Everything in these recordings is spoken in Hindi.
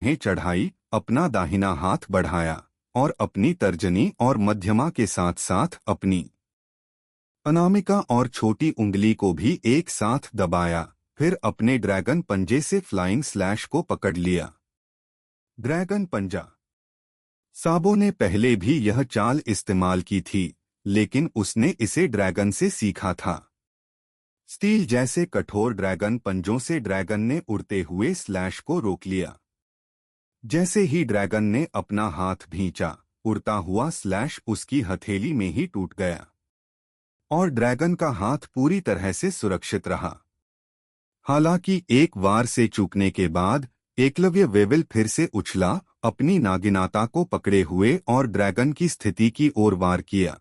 चढ़ाई, अपना दाहिना हाथ बढ़ाया और अपनी तर्जनी और मध्यमा के साथ साथ अपनी अनामिका और छोटी उंगली को भी एक साथ दबाया। फिर अपने ड्रैगन पंजे से फ्लाइंग स्लैश को पकड़ लिया। ड्रैगन पंजा। साबो ने पहले भी यह चाल इस्तेमाल की थी, लेकिन उसने इसे ड्रैगन से सीखा था। स्टील जैसे कठोर ड्रैगन पंजों से ड्रैगन ने उड़ते हुए स्लैश को रोक लिया। जैसे ही ड्रैगन ने अपना हाथ भींचा, उड़ता हुआ स्लैश उसकी हथेली में ही टूट गया और ड्रैगन का हाथ पूरी तरह से सुरक्षित रहा। हालांकि एक वार से चूकने के बाद एकलव्य वेविल फिर से उछला, अपनी नागिनाता को पकड़े हुए और ड्रैगन की स्थिति की ओर वार किया।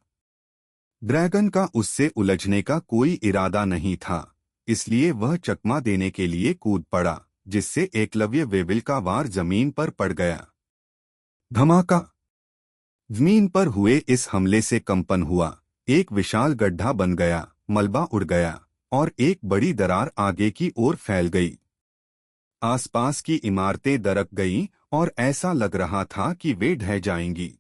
ड्रैगन का उससे उलझने का कोई इरादा नहीं था, इसलिए वह चकमा देने के लिए कूद पड़ा, जिससे एकलव्य वेविल का वार जमीन पर पड़ गया। धमाका। जमीन पर हुए इस हमले से कंपन हुआ, एक विशाल गड्ढा बन गया, मलबा उड़ गया और एक बड़ी दरार आगे की ओर फैल गई। आसपास की इमारतें दरक गईं और ऐसा लग रहा था कि वे ढह जाएंगी।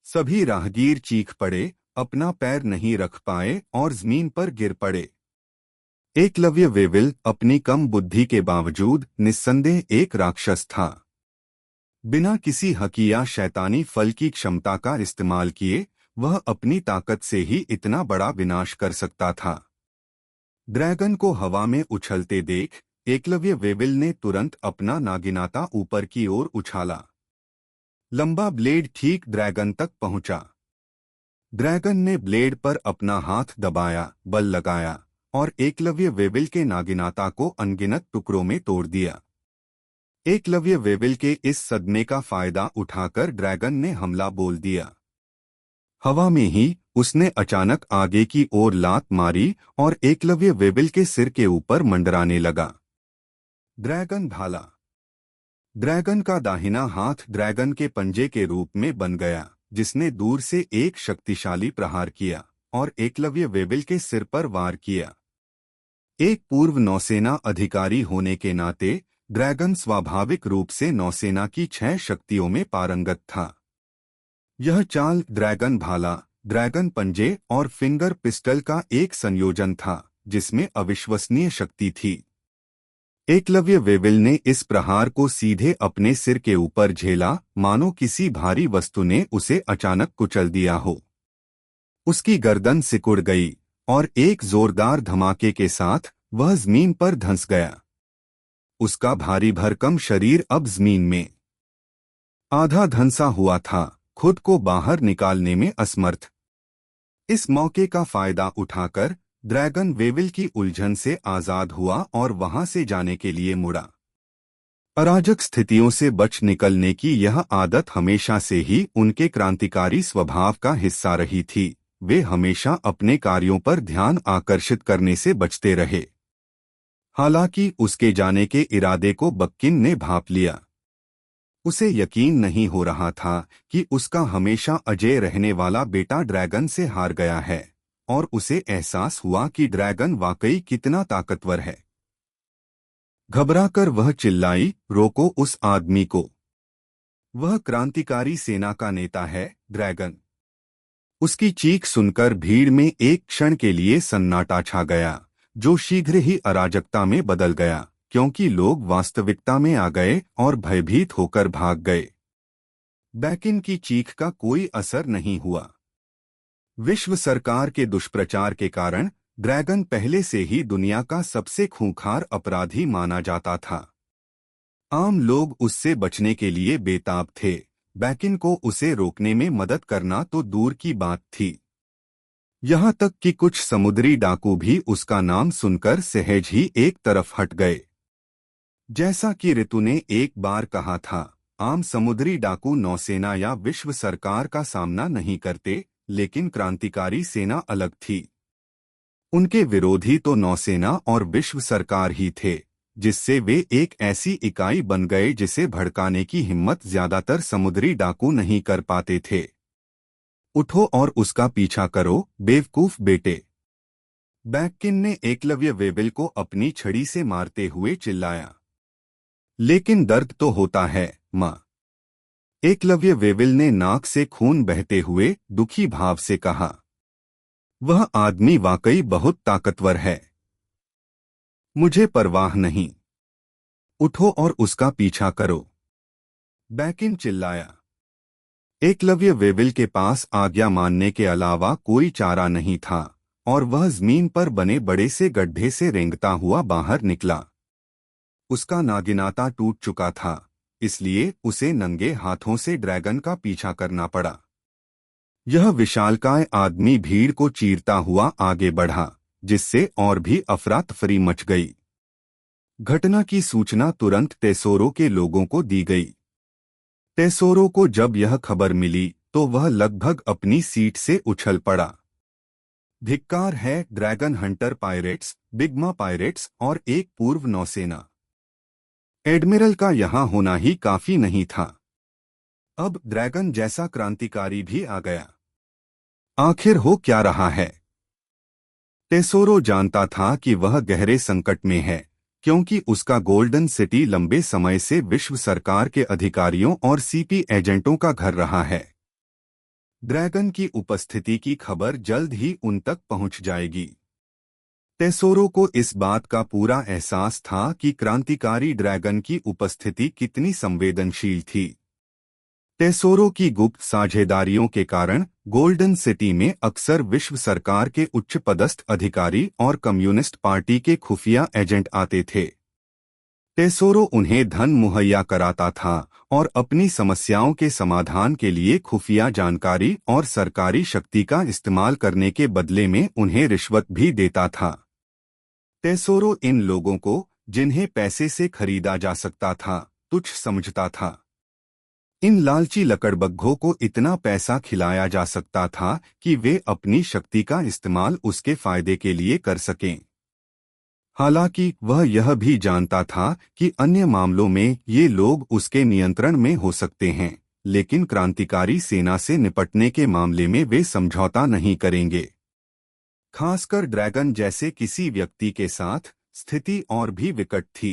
सभी राहगीर चीख पड़े, अपना पैर नहीं रख पाए और जमीन पर गिर पड़े। एकलव्य वेविल अपनी कम बुद्धि के बावजूद निस्संदेह एक राक्षस था। बिना किसी हकी या शैतानी फल की क्षमता का इस्तेमाल किए वह अपनी ताकत से ही इतना बड़ा विनाश कर सकता था। ड्रैगन को हवा में उछलते देख एकलव्य वेविल ने तुरंत अपना नागिनाता ऊपर की ओर उछाला। लंबा ब्लेड ठीक ड्रैगन तक पहुंचा। ड्रैगन ने ब्लेड पर अपना हाथ दबाया, बल लगाया और एकलव्य वेविल के नागिनाता को अनगिनत टुकड़ों में तोड़ दिया। एकलव्य वेविल के इस सदमे का फायदा उठाकर ड्रैगन ने हमला बोल दिया। हवा में ही उसने अचानक आगे की ओर लात मारी और एकलव्य वेविल के सिर के ऊपर मंडराने लगा। ड्रैगन भाला। ड्रैगन का दाहिना हाथ ड्रैगन के पंजे के रूप में बन गया, जिसने दूर से एक शक्तिशाली प्रहार किया और एकलव्य वेविल के सिर पर वार किया। एक पूर्व नौसेना अधिकारी होने के नाते ड्रैगन स्वाभाविक रूप से नौसेना की 6 शक्तियों में पारंगत था। यह चाल ड्रैगन भाला, ड्रैगन पंजे और फिंगर पिस्टल का एक संयोजन था, जिसमें अविश्वसनीय शक्ति थी। एकलव्य वेविल ने इस प्रहार को सीधे अपने सिर के ऊपर झेला, मानो किसी भारी वस्तु ने उसे अचानक कुचल दिया हो। उसकी गर्दन सिकुड़ गई और एक जोरदार धमाके के साथ वह जमीन पर धंस गया। उसका भारी भरकम शरीर अब जमीन में आधा धंसा हुआ था, खुद को बाहर निकालने में असमर्थ। इस मौके का फायदा उठाकर ड्रैगन वेविल की उलझन से आजाद हुआ और वहां से जाने के लिए मुड़ा। अराजक स्थितियों से बच निकलने की यह आदत हमेशा से ही उनके क्रांतिकारी स्वभाव का हिस्सा रही थी। वे हमेशा अपने कार्यों पर ध्यान आकर्षित करने से बचते रहे। हालांकि उसके जाने के इरादे को बक्किन ने भांप लिया। उसे यकीन नहीं हो रहा था कि उसका हमेशा अजेय रहने वाला बेटा ड्रैगन से हार गया है, और उसे एहसास हुआ कि ड्रैगन वाकई कितना ताकतवर है। घबराकर वह चिल्लाई, रोको उस आदमी को। वह क्रांतिकारी सेना का नेता है, ड्रैगन। उसकी चीख सुनकर भीड़ में एक क्षण के लिए सन्नाटा छा गया, जो शीघ्र ही अराजकता में बदल गया, क्योंकि लोग वास्तविकता में आ गए और भयभीत होकर भाग गए। बैकिन की चीख का कोई असर नहीं हुआ। विश्व सरकार के दुष्प्रचार के कारण ड्रैगन पहले से ही दुनिया का सबसे खूंखार अपराधी माना जाता था। आम लोग उससे बचने के लिए बेताब थे। बैकिन को उसे रोकने में मदद करना तो दूर की बात थी। यहाँ तक कि कुछ समुद्री डाकू भी उसका नाम सुनकर सहज ही एक तरफ हट गए। जैसा कि ऋतु ने एक बार कहा था, आम समुद्री डाकू नौसेना या विश्व सरकार का सामना नहीं करते, लेकिन क्रांतिकारी सेना अलग थी। उनके विरोधी तो नौसेना और विश्व सरकार ही थे, जिससे वे एक ऐसी इकाई बन गए जिसे भड़काने की हिम्मत ज्यादातर समुद्री डाकू नहीं कर पाते थे। उठो और उसका पीछा करो, बेवकूफ बेटे। बैकिन ने एकलव्य वेविल को अपनी छड़ी से मारते हुए चिल्लाया। लेकिन दर्द तो होता है माँ। एकलव्य वेविल ने नाक से खून बहते हुए दुखी भाव से कहा। वह आदमी वाकई बहुत ताकतवर है। मुझे परवाह नहीं। उठो और उसका पीछा करो। बैकिन चिल्लाया। एकलव्य वेविल के पास आज्ञा मानने के अलावा कोई चारा नहीं था और वह जमीन पर बने बड़े से गड्ढे से रेंगता हुआ बाहर निकला। उसका नागिनाता टूट चुका था, इसलिए उसे नंगे हाथों से ड्रैगन का पीछा करना पड़ा। यह विशालकाय आदमी भीड़ को चीरता हुआ आगे बढ़ा, जिससे और भी अफरा तफरी मच गई। घटना की सूचना तुरंत टेसोरो के लोगों को दी गई। टेसोरो को जब यह खबर मिली तो वह लगभग अपनी सीट से उछल पड़ा। धिक्कार है ड्रैगन हंटर पायरेट्स, बिग्मा पायरेट्स और एक पूर्व नौसेना एडमिरल का यहां होना ही काफी नहीं था। अब ड्रैगन जैसा क्रांतिकारी भी आ गया। आखिर हो क्या रहा है? टेसोरो जानता था कि वह गहरे संकट में है, क्योंकि उसका गोल्डन सिटी लंबे समय से विश्व सरकार के अधिकारियों और सीपी एजेंटों का घर रहा है। ड्रैगन की उपस्थिति की खबर जल्द ही उन तक पहुंच जाएगी। टेसोरो को इस बात का पूरा एहसास था कि क्रांतिकारी ड्रैगन की उपस्थिति कितनी संवेदनशील थी। टेसोरो की गुप्त साझेदारियों के कारण गोल्डन सिटी में अक्सर विश्व सरकार के उच्च पदस्थ अधिकारी और कम्युनिस्ट पार्टी के खुफिया एजेंट आते थे। टेसोरो उन्हें धन मुहैया कराता था और अपनी समस्याओं के समाधान के लिए खुफिया जानकारी और सरकारी शक्ति का इस्तेमाल करने के बदले में उन्हें रिश्वत भी देता था। टेसोरो इन लोगों को, जिन्हें पैसे से खरीदा जा सकता था, तुच्छ समझता था। इन लालची लकड़बग्घों को इतना पैसा खिलाया जा सकता था कि वे अपनी शक्ति का इस्तेमाल उसके फायदे के लिए कर सकें। हालांकि वह यह भी जानता था कि अन्य मामलों में ये लोग उसके नियंत्रण में हो सकते हैं, लेकिन क्रांतिकारी सेना से निपटने के मामले में वे समझौता नहीं करेंगे। खासकर ड्रैगन जैसे किसी व्यक्ति के साथ स्थिति और भी विकट थी।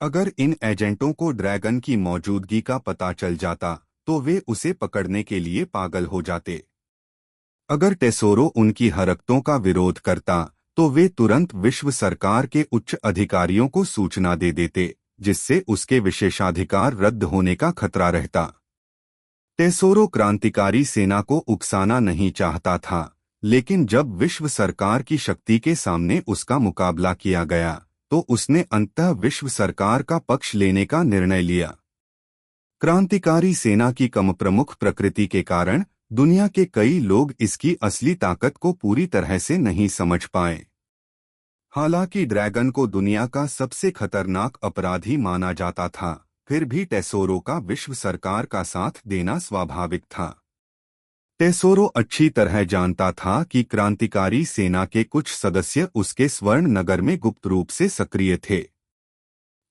अगर इन एजेंटों को ड्रैगन की मौजूदगी का पता चल जाता तो वे उसे पकड़ने के लिए पागल हो जाते। अगर टेसोरो उनकी हरकतों का विरोध करता तो वे तुरंत विश्व सरकार के उच्च अधिकारियों को सूचना दे देते, जिससे उसके विशेषाधिकार रद्द होने का खतरा रहता। टेसोरो क्रांतिकारी सेना को उकसाना नहीं चाहता था, लेकिन जब विश्व सरकार की शक्ति के सामने उसका मुकाबला किया गया तो उसने अंततः विश्व सरकार का पक्ष लेने का निर्णय लिया। क्रांतिकारी सेना की कम प्रमुख प्रकृति के कारण दुनिया के कई लोग इसकी असली ताकत को पूरी तरह से नहीं समझ पाए। हालांकि ड्रैगन को दुनिया का सबसे खतरनाक अपराधी माना जाता था, फिर भी टेसोरो का विश्व सरकार का साथ देना स्वाभाविक था। टेसोरो अच्छी तरह जानता था कि क्रांतिकारी सेना के कुछ सदस्य उसके स्वर्ण नगर में गुप्त रूप से सक्रिय थे।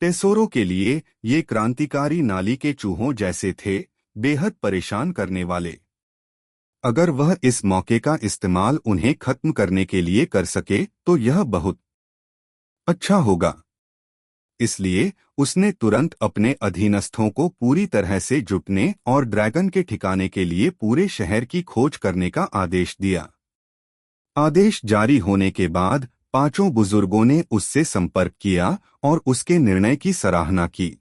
टेसोरो के लिए ये क्रांतिकारी नाली के चूहों जैसे थे, बेहद परेशान करने वाले। अगर वह इस मौके का इस्तेमाल उन्हें खत्म करने के लिए कर सके तो यह बहुत अच्छा होगा। इसलिए उसने तुरंत अपने अधीनस्थों को पूरी तरह से जुटने और ड्रैगन के ठिकाने के लिए पूरे शहर की खोज करने का आदेश दिया। आदेश जारी होने के बाद पांचों बुजुर्गों ने उससे संपर्क किया और उसके निर्णय की सराहना की।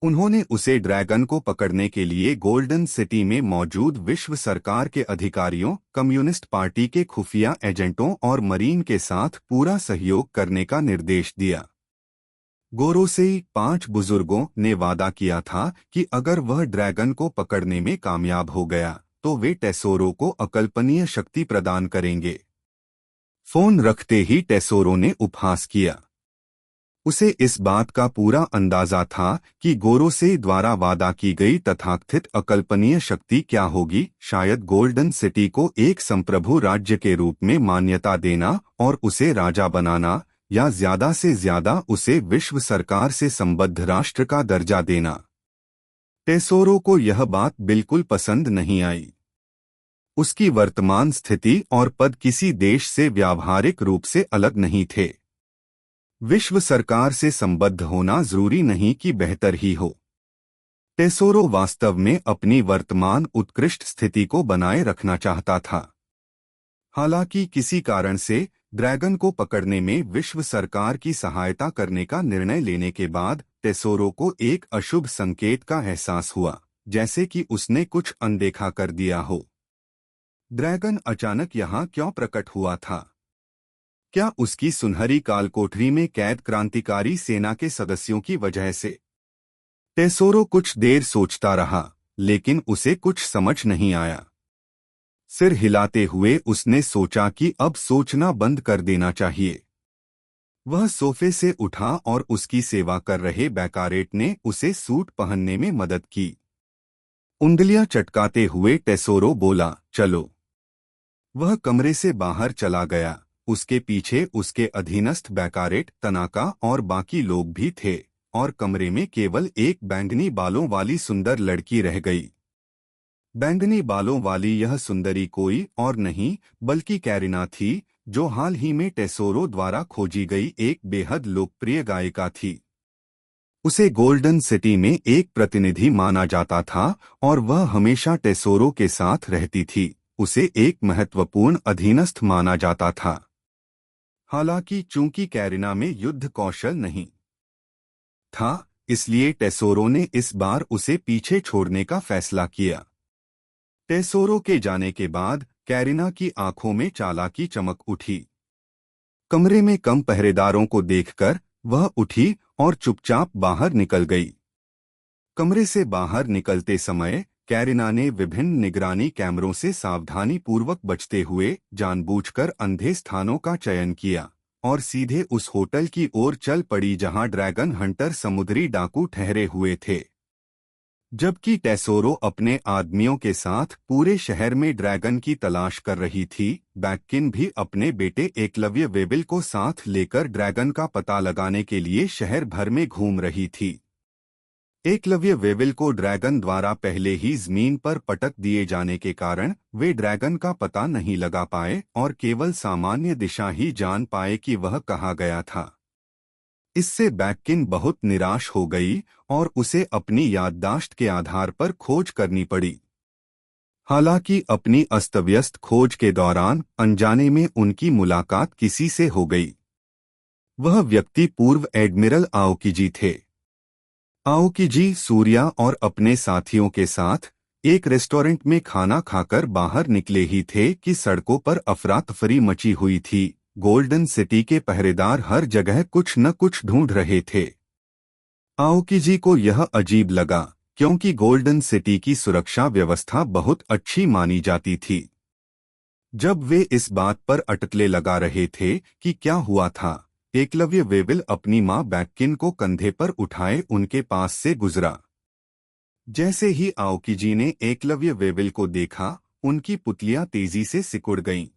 उन्होंने उसे ड्रैगन को पकड़ने के लिए गोल्डन सिटी में मौजूद विश्व सरकार के अधिकारियों, कम्युनिस्ट पार्टी के खुफिया एजेंटों और मरीन के साथ पूरा सहयोग करने का निर्देश दिया। गोरोसेई 5 बुजुर्गों ने वादा किया था कि अगर वह ड्रैगन को पकड़ने में कामयाब हो गया तो वे टेसोरो को अकल्पनीय शक्ति प्रदान करेंगे। फोन रखते ही टेसोरो ने उपहास किया। उसे इस बात का पूरा अंदाजा था कि गोरोसेई द्वारा वादा की गई तथाकथित अकल्पनीय शक्ति क्या होगी, शायद गोल्डन सिटी को एक संप्रभु राज्य के रूप में मान्यता देना और उसे राजा बनाना, या ज्यादा से ज्यादा उसे विश्व सरकार से संबद्ध राष्ट्र का दर्जा देना। टेसोरो को यह बात बिल्कुल पसंद नहीं आई। उसकी वर्तमान स्थिति और पद किसी देश से व्यावहारिक रूप से अलग नहीं थे। विश्व सरकार से संबद्ध होना जरूरी नहीं कि बेहतर ही हो। टेसोरो वास्तव में अपनी वर्तमान उत्कृष्ट स्थिति को बनाए रखना चाहता था। हालांकि किसी कारण से ड्रैगन को पकड़ने में विश्व सरकार की सहायता करने का निर्णय लेने के बाद टेसोरो को एक अशुभ संकेत का एहसास हुआ, जैसे कि उसने कुछ अनदेखा कर दिया हो। ड्रैगन अचानक यहाँ क्यों प्रकट हुआ था? क्या उसकी सुनहरी कालकोठरी में कैद क्रांतिकारी सेना के सदस्यों की वजह से? टेसोरो कुछ देर सोचता रहा, लेकिन उसे कुछ समझ नहीं आया। सिर हिलाते हुए उसने सोचा कि अब सोचना बंद कर देना चाहिए। वह सोफे से उठा और उसकी सेवा कर रहे बैकारेट ने उसे सूट पहनने में मदद की। उंगलियां चटकाते हुए टेसोरो बोला, चलो। वह कमरे से बाहर चला गया। उसके पीछे उसके अधीनस्थ बैकारेट, तनाका और बाकी लोग भी थे, और कमरे में केवल एक बैंगनी बालों वाली सुंदर लड़की रह गई। बैंगनी बालों वाली यह सुंदरी कोई और नहीं बल्कि कैरिना थी, जो हाल ही में टेसोरो द्वारा खोजी गई एक बेहद लोकप्रिय गायिका थी। उसे गोल्डन सिटी में एक प्रतिनिधि माना जाता था और वह हमेशा टेसोरो के साथ रहती थी। उसे एक महत्वपूर्ण अधीनस्थ माना जाता था। हालांकि चूंकि कैरिना में युद्ध कौशल नहीं था, इसलिए टेसोरो ने इस बार उसे पीछे छोड़ने का फैसला किया। टेसोरो के जाने के बाद कैरिना की आंखों में चालाकी चमक उठी। कमरे में कम पहरेदारों को देखकर वह उठी और चुपचाप बाहर निकल गई। कमरे से बाहर निकलते समय कैरिना ने विभिन्न निगरानी कैमरों से सावधानी पूर्वक बचते हुए जानबूझकर अंधे स्थानों का चयन किया और सीधे उस होटल की ओर चल पड़ी जहां ड्रैगन हंटर समुद्री डाकू ठहरे हुए थे। जबकि टेसोरो अपने आदमियों के साथ पूरे शहर में ड्रैगन की तलाश कर रही थी, बैक्किन भी अपने बेटे एकलव्य वेविल को साथ लेकर ड्रैगन का पता लगाने के लिए शहर भर में घूम रही थी। एकलव्य वेविल को ड्रैगन द्वारा पहले ही जमीन पर पटक दिए जाने के कारण वे ड्रैगन का पता नहीं लगा पाए और केवल सामान्य दिशा ही जान पाए कि वह कहाँ गया था। इससे बैक्किन बहुत निराश हो गई और उसे अपनी याददाश्त के आधार पर खोज करनी पड़ी। हालांकि अपनी अस्तव्यस्त खोज के दौरान अनजाने में उनकी मुलाकात किसी से हो गई। वह व्यक्ति पूर्व एडमिरल आओकीजी थे। आओकीजी सूर्या और अपने साथियों के साथ एक रेस्टोरेंट में खाना खाकर बाहर निकले ही थे कि सड़कों पर अफरा तफरी मची हुई थी। गोल्डन सिटी के पहरेदार हर जगह कुछ न कुछ ढूंढ रहे थे। आओकीजी को यह अजीब लगा, क्योंकि गोल्डन सिटी की सुरक्षा व्यवस्था बहुत अच्छी मानी जाती थी। जब वे इस बात पर अटकले लगा रहे थे कि क्या हुआ था, एकलव्य वेविल अपनी मां बैक्किन को कंधे पर उठाए उनके पास से गुजरा। जैसे ही आओकीजी ने एकलव्य वेविल को देखा, उनकी पुतलियां तेजी से सिकुड़ गईं।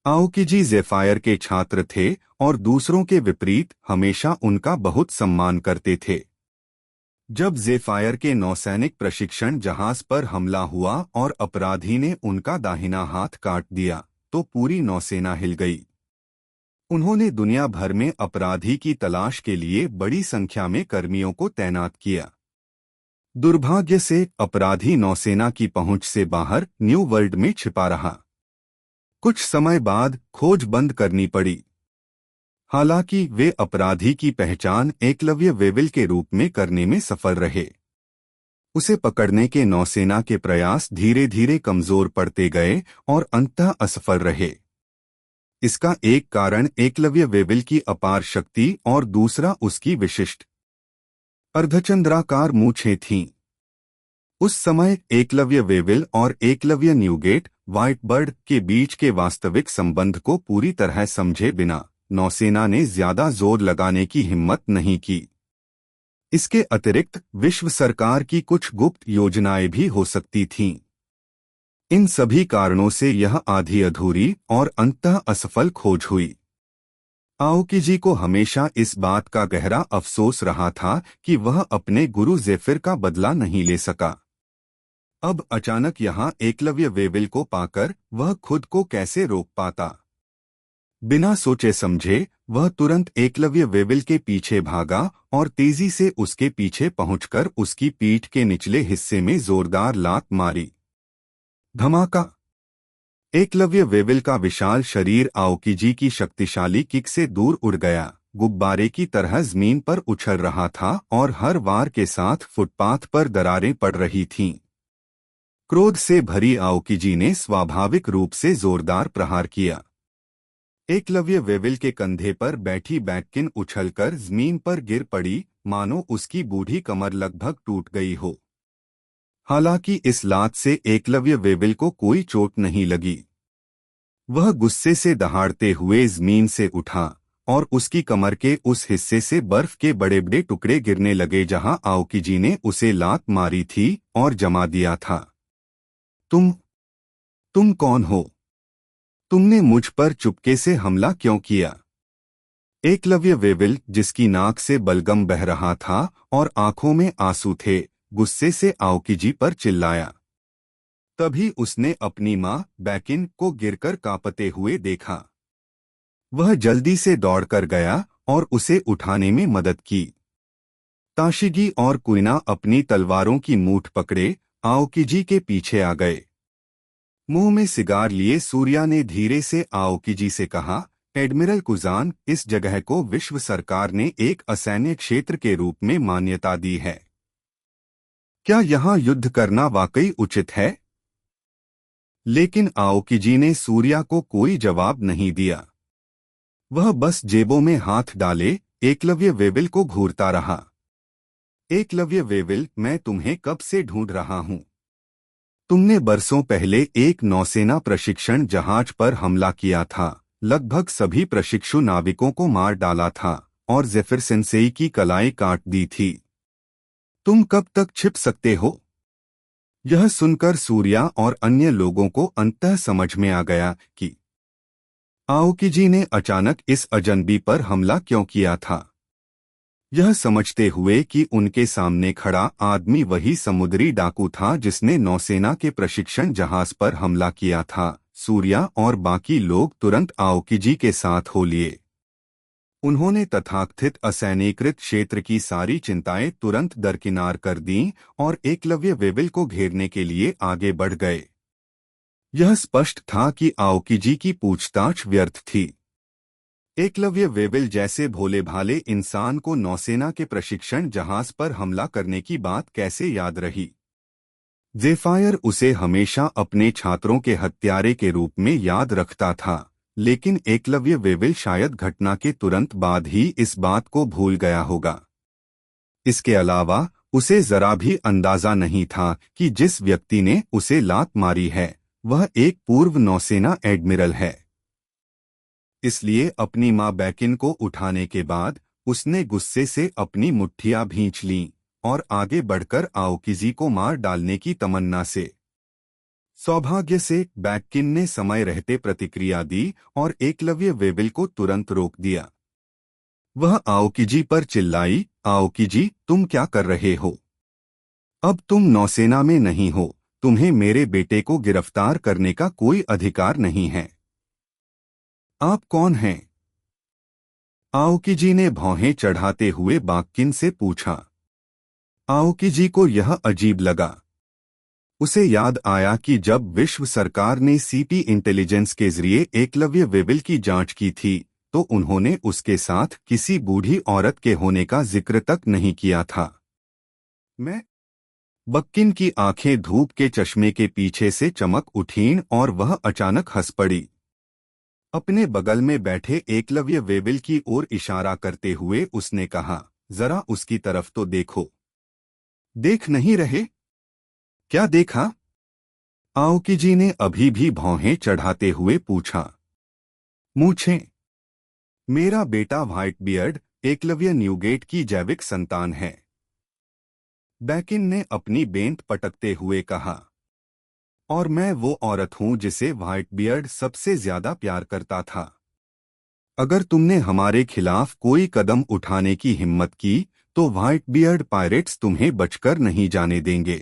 आओकीजी ज़ेफायर के छात्र थे और दूसरों के विपरीत हमेशा उनका बहुत सम्मान करते थे। जब ज़ेफायर के नौसैनिक प्रशिक्षण जहाज पर हमला हुआ और अपराधी ने उनका दाहिना हाथ काट दिया, तो पूरी नौसेना हिल गई। उन्होंने दुनिया भर में अपराधी की तलाश के लिए बड़ी संख्या में कर्मियों को तैनात किया। दुर्भाग्य से अपराधी नौसेना की पहुंच से बाहर न्यू वर्ल्ड में छिपा रहा। कुछ समय बाद खोज बंद करनी पड़ी। हालांकि वे अपराधी की पहचान एकलव्य वेविल के रूप में करने में सफल रहे। उसे पकड़ने के नौसेना के प्रयास धीरे धीरे कमजोर पड़ते गए और अंततः असफल रहे। इसका एक कारण एकलव्य वेविल की अपार शक्ति और दूसरा उसकी विशिष्ट अर्धचंद्राकार मूंछें थीं। उस समय एकलव्य वेविल और एकलव्य न्यूगेट व्हाइटबर्ड के बीच के वास्तविक संबंध को पूरी तरह समझे बिना नौसेना ने ज्यादा जोर लगाने की हिम्मत नहीं की। इसके अतिरिक्त विश्व सरकार की कुछ गुप्त योजनाएं भी हो सकती थीं। इन सभी कारणों से यह आधी अधूरी और अंततः असफल खोज हुई। आओकीजी को हमेशा इस बात का गहरा अफसोस रहा था कि वह अपने गुरु ज़ेफिर का बदला नहीं ले सका। अब अचानक यहाँ एकलव्य वेविल को पाकर वह खुद को कैसे रोक पाता? बिना सोचे समझे वह तुरंत एकलव्य वेविल के पीछे भागा और तेजी से उसके पीछे पहुंचकर उसकी पीठ के निचले हिस्से में जोरदार लात मारी। धमाका! एकलव्य वेविल का विशाल शरीर आओकीजी की शक्तिशाली किक से दूर उड़ गया, गुब्बारे की तरह जमीन पर उछल रहा था और हर वार के साथ फुटपाथ पर दरारें पड़ रही थीं। क्रोध से भरी आओकीजी ने स्वाभाविक रूप से जोरदार प्रहार किया। एकलव्य वेविल के कंधे पर बैठी बैककिन उछलकर जमीन पर गिर पड़ी, मानो उसकी बूढ़ी कमर लगभग टूट गई हो। हालांकि इस लात से एकलव्य वेविल को कोई चोट नहीं लगी। वह गुस्से से दहाड़ते हुए जमीन से उठा और उसकी कमर के उस हिस्से से बर्फ के बड़े बड़े टुकड़े गिरने लगे जहां आओकीजी ने उसे लात मारी थी और जमा दिया था। तुम कौन हो? तुमने मुझ पर चुपके से हमला क्यों किया? एकलव्य वेविल, जिसकी नाक से बलगम बह रहा था और आंखों में आंसू थे, गुस्से से आओकीजी पर चिल्लाया। तभी उसने अपनी मां बैकिन को गिरकर कांपते हुए देखा। वह जल्दी से दौड़कर गया और उसे उठाने में मदद की। ताशिगी और कुइना अपनी तलवारों की मूठ पकड़े आओकीजी के पीछे आ गए। मुंह में सिगार लिए सूर्या ने धीरे से आओकीजी से कहा, एडमिरल कुजान, इस जगह को विश्व सरकार ने एक असैन्य क्षेत्र के रूप में मान्यता दी है। क्या यहाँ युद्ध करना वाकई उचित है? लेकिन आओकीजी ने सूर्या को कोई जवाब नहीं दिया। वह बस जेबों में हाथ डाले एकलव्य वेविल को घूरता रहा। एकलव्य वेविल, मैं तुम्हें कब से ढूंढ रहा हूं। तुमने बरसों पहले एक नौसेना प्रशिक्षण जहाज पर हमला किया था, लगभग सभी प्रशिक्षु नाविकों को मार डाला था और ज़ेफिर सेंसेई की कलाई काट दी थी। तुम कब तक छिप सकते हो? यह सुनकर सूर्या और अन्य लोगों को अंततः समझ में आ गया कि आओकीजी ने अचानक इस अजनबी पर हमला क्यों किया था। यह समझते हुए कि उनके सामने खड़ा आदमी वही समुद्री डाकू था जिसने नौसेना के प्रशिक्षण जहाज पर हमला किया था, सूर्या और बाकी लोग तुरंत आओकीजी के साथ हो लिए। उन्होंने तथाकथित असैनिकृत क्षेत्र की सारी चिंताएं तुरंत दरकिनार कर दीं और एकलव्य वेविल को घेरने के लिए आगे बढ़ गए। यह स्पष्ट था कि आओकीजी की पूछताछ व्यर्थ थी। एकलव्य वेविल जैसे भोले भाले इंसान को नौसेना के प्रशिक्षण जहाज पर हमला करने की बात कैसे याद रही? ज़ेफायर उसे हमेशा अपने छात्रों के हत्यारे के रूप में याद रखता था, लेकिन एकलव्य वेविल शायद घटना के तुरंत बाद ही इस बात को भूल गया होगा। इसके अलावा उसे जरा भी अंदाजा नहीं था कि जिस व्यक्ति ने उसे लात मारी है वह एक पूर्व नौसेना एडमिरल है। इसलिए अपनी मां बैकिन को उठाने के बाद उसने गुस्से से अपनी मुट्ठियां भींच लीं और आगे बढ़कर आओकीजी को मार डालने की तमन्ना से। सौभाग्य से बैककिन ने समय रहते प्रतिक्रिया दी और एकलव्य वेविल को तुरंत रोक दिया। वह आओकीजी पर चिल्लाई, आओकीजी, तुम क्या कर रहे हो? अब तुम नौसेना में नहीं हो, तुम्हें मेरे बेटे को गिरफ्तार करने का कोई अधिकार नहीं है। आप कौन हैं? आओकीजी ने भौहें चढ़ाते हुए बैककिन से पूछा। आओकीजी को यह अजीब लगा। उसे याद आया कि जब विश्व सरकार ने सीपी इंटेलिजेंस के जरिए एकलव्य वेविल की जांच की थी तो उन्होंने उसके साथ किसी बूढ़ी औरत के होने का जिक्र तक नहीं किया था। मैं? बक्किन की आंखें धूप के चश्मे के पीछे से चमक उठीं और वह अचानक हंस पड़ी। अपने बगल में बैठे एकलव्य वेविल की ओर इशारा करते हुए उसने कहा, जरा उसकी तरफ तो देखो। देख नहीं रहे? क्या देखा? आओकीजी ने अभी भी भौहें चढ़ाते हुए पूछा। मूछें। मेरा बेटा व्हाइट बियर्ड एकलव्य न्यूगेट की जैविक संतान है, बैकिन ने अपनी बेंत पटकते हुए कहा। और मैं वो औरत हूं जिसे व्हाइट बियर्ड सबसे ज्यादा प्यार करता था। अगर तुमने हमारे खिलाफ कोई कदम उठाने की हिम्मत की तो व्हाइट बियर्ड पायरेट्स तुम्हें बचकर नहीं जाने देंगे।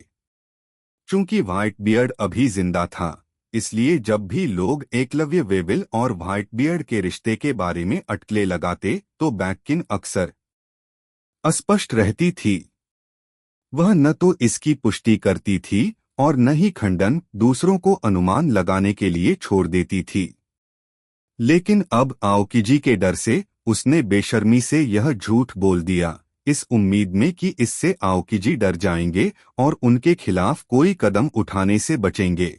चूंकि व्हाइट बियर्ड अभी जिंदा था, इसलिए जब भी लोग एकलव्य वेविल और व्हाइटबियर्ड के रिश्ते के बारे में अटकलें लगाते तो बैकिन अक्सर अस्पष्ट रहती थी। वह न तो इसकी पुष्टि करती थी और न ही खंडन, दूसरों को अनुमान लगाने के लिए छोड़ देती थी। लेकिन अब आओकिजी के डर से उसने बेशर्मी से यह झूठ बोल दिया, इस उम्मीद में कि इससे आओकिजी डर जाएंगे और उनके खिलाफ कोई कदम उठाने से बचेंगे।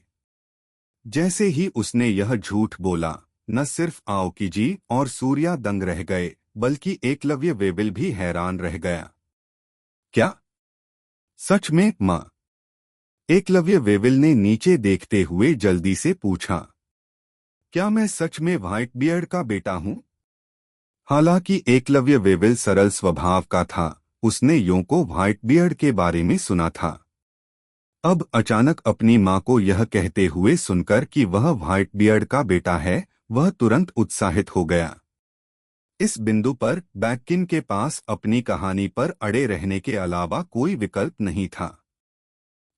जैसे ही उसने यह झूठ बोला, न सिर्फ आओकिजी और सूर्या दंग रह गए, बल्कि एकलव्य वेविल भी हैरान रह गया। क्या सच में, माँ? एकलव्य वेविल ने नीचे देखते हुए जल्दी से पूछा। क्या मैं सच में व्हाइटबियर्ड का बेटा हूँ? हालांकि एकलव्य वेविल सरल स्वभाव का था, उसने यों को व्हाइटबियर्ड के बारे में सुना था। अब अचानक अपनी माँ को यह कहते हुए सुनकर कि वह व्हाइटबियर्ड का बेटा है, वह तुरंत उत्साहित हो गया। इस बिंदु पर बैकिन के पास अपनी कहानी पर अड़े रहने के अलावा कोई विकल्प नहीं था।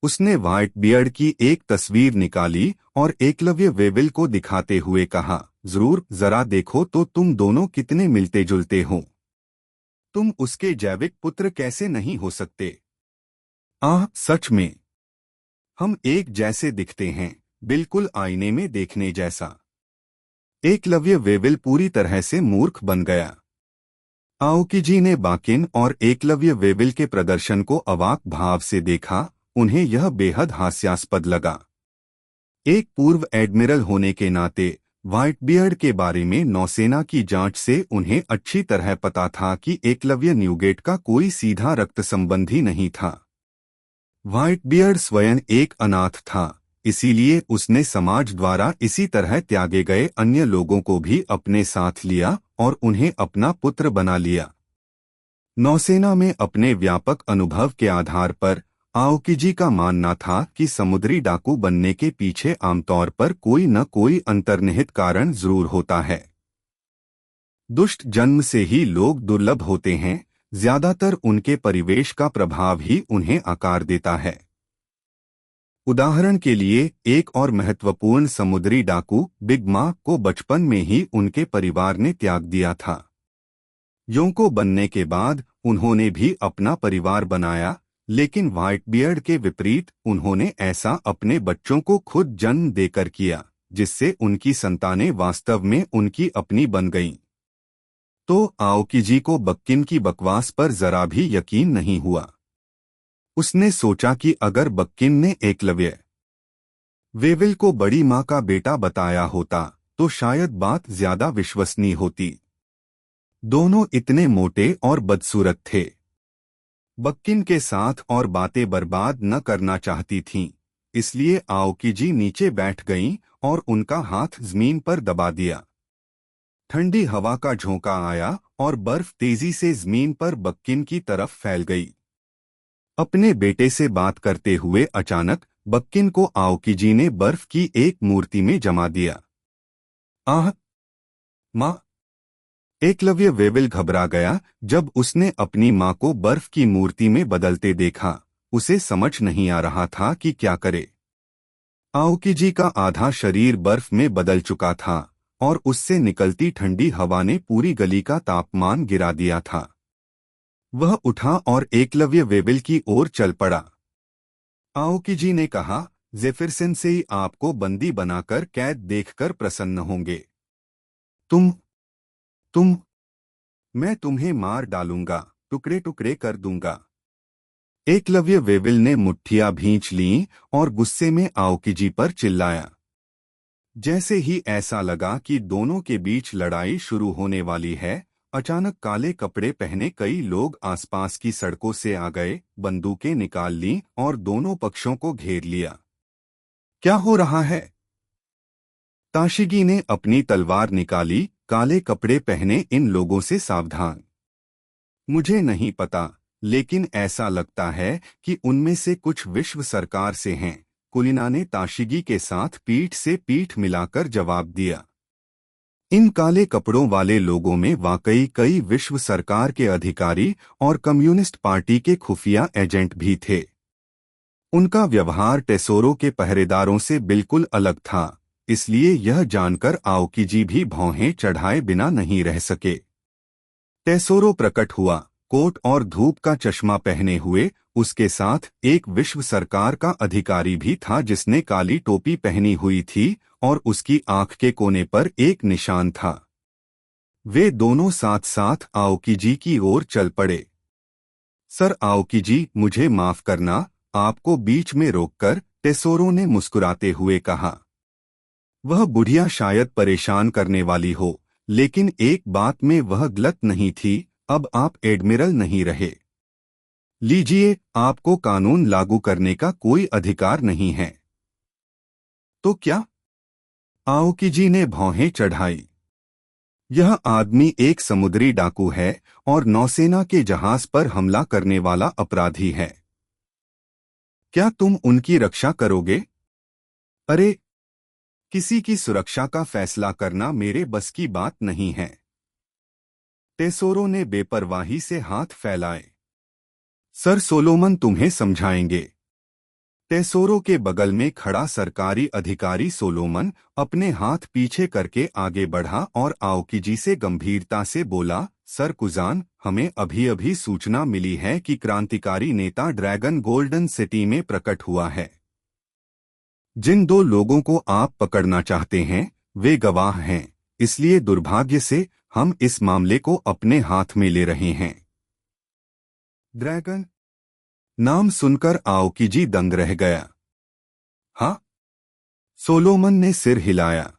उसने व्हाइटबियर्ड की एक तस्वीर निकाली और एकलव्य वेविल को दिखाते हुए कहा, जरूर, जरा देखो तो तुम दोनों कितने मिलते जुलते हो। तुम उसके जैविक पुत्र कैसे नहीं हो सकते? सच में हम एक जैसे दिखते हैं, बिल्कुल आईने में देखने जैसा। एकलव्य वेविल पूरी तरह से मूर्ख बन गया। आओकिजी ने बाकिन और एकलव्य वेविल के प्रदर्शन को अवाक भाव से देखा, उन्हें यह बेहद हास्यास्पद लगा। एक पूर्व एडमिरल होने के नाते व्हाइटबियर्ड के बारे में नौसेना की जांच से उन्हें अच्छी तरह पता था कि एकलव्य न्यूगेट का कोई सीधा रक्त संबंधी नहीं था। व्हाइटबियर्ड स्वयं एक अनाथ था, इसीलिए उसने समाज द्वारा इसी तरह त्यागे गए अन्य लोगों को भी अपने साथ लिया और उन्हें अपना पुत्र बना लिया। नौसेना में अपने व्यापक अनुभव के आधार पर आओकिजी का मानना था कि समुद्री डाकू बनने के पीछे आमतौर पर कोई न कोई अंतर्निहित कारण जरूर होता है। दुष्ट जन्म से ही लोग दुर्लभ होते हैं, ज्यादातर उनके परिवेश का प्रभाव ही उन्हें आकार देता है। उदाहरण के लिए, एक और महत्वपूर्ण समुद्री डाकू बिग मा को बचपन में ही उनके परिवार ने त्याग दिया था। योंको बनने के बाद उन्होंने भी अपना परिवार बनाया, लेकिन व्हाइटबियर्ड के विपरीत उन्होंने ऐसा अपने बच्चों को खुद जन्म देकर किया, जिससे उनकी संतानें वास्तव में उनकी अपनी बन गईं। तो आओकिजी को बक्किन की बकवास पर जरा भी यकीन नहीं हुआ। उसने सोचा कि अगर बक्किन ने एकलव्य वेविल को बड़ी माँ का बेटा बताया होता तो शायद बात ज्यादा विश्वसनीय होती। दोनों इतने मोटे और बदसूरत थे। बक्किन के साथ और बातें बर्बाद न करना चाहती थीं, इसलिए आओकिजी नीचे बैठ गईं और उनका हाथ जमीन पर दबा दिया। ठंडी हवा का झोंका आया और बर्फ तेजी से जमीन पर बक्किन की तरफ फैल गई। अपने बेटे से बात करते हुए अचानक बक्किन को आओकिजी ने बर्फ की एक मूर्ति में जमा दिया। माँ! एकलव्य वेविल घबरा गया जब उसने अपनी माँ को बर्फ की मूर्ति में बदलते देखा। उसे समझ नहीं आ रहा था कि क्या करे। आओकिजी का आधा शरीर बर्फ में बदल चुका था और उससे निकलती ठंडी हवा ने पूरी गली का तापमान गिरा दिया था। वह उठा और एकलव्य वेविल की ओर चल पड़ा। आओकिजी ने कहा, जेफिरसन से ही आपको बंदी बनाकर कैद देखकर प्रसन्न होंगे। तुम मैं तुम्हें मार डालूंगा, टुकड़े टुकड़े कर दूंगा। एकलव्य वेविल ने मुट्ठियां भींच लीं और गुस्से में आओकिजी पर चिल्लाया। जैसे ही ऐसा लगा कि दोनों के बीच लड़ाई शुरू होने वाली है, अचानक काले कपड़े पहने कई लोग आसपास की सड़कों से आ गए, बंदूकें निकाल लीं और दोनों पक्षों को घेर लिया। क्या हो रहा है? ताशिगी ने अपनी तलवार निकाली, काले कपड़े पहने इन लोगों से सावधान। मुझे नहीं पता, लेकिन ऐसा लगता है कि उनमें से कुछ विश्व सरकार से हैं, कुलिना ने ताशिगी के साथ पीठ से पीठ मिलाकर जवाब दिया। इन काले कपड़ों वाले लोगों में वाकई कई विश्व सरकार के अधिकारी और कम्युनिस्ट पार्टी के खुफिया एजेंट भी थे। उनका व्यवहार टेसोरो के पहरेदारों से बिल्कुल अलग था, इसलिए यह जानकर आओकीजी भी भौहें चढ़ाए बिना नहीं रह सके। टेसोरो प्रकट हुआ, कोट और धूप का चश्मा पहने हुए। उसके साथ एक विश्व सरकार का अधिकारी भी था जिसने काली टोपी पहनी हुई थी और उसकी आंख के कोने पर एक निशान था। वे दोनों साथ साथ आओकीजी की ओर चल पड़े। सर आओकीजी, मुझे माफ करना, आपको बीच में रोककर टेसोरो ने मुस्कुराते हुए कहा। वह बुढ़िया शायद परेशान करने वाली हो, लेकिन एक बात में वह गलत नहीं थी, अब आप एडमिरल नहीं रहे। लीजिए, आपको कानून लागू करने का कोई अधिकार नहीं है। तो क्या? आओकीजी ने भौहें चढ़ाई। यह आदमी एक समुद्री डाकू है और नौसेना के जहाज पर हमला करने वाला अपराधी है। क्या तुम उनकी रक्षा करोगे? अरे, किसी की सुरक्षा का फैसला करना मेरे बस की बात नहीं है। टेसोरो ने बेपरवाही से हाथ फैलाए। सर सोलोमन तुम्हें समझाएंगे। टेसोरो के बगल में खड़ा सरकारी अधिकारी सोलोमन अपने हाथ पीछे करके आगे बढ़ा और आओकीजी से गंभीरता से बोला, सर कुजान, हमें अभी अभी सूचना मिली है कि क्रांतिकारी नेता ड्रैगन गोल्डन सिटी में प्रकट हुआ है। जिन दो लोगों को आप पकड़ना चाहते हैं वे गवाह हैं, इसलिए दुर्भाग्य से हम इस मामले को अपने हाथ में ले रहे हैं। ड्रैगन नाम सुनकर आओकीजी दंग रह गया। हाँ? सोलोमन ने सिर हिलाया।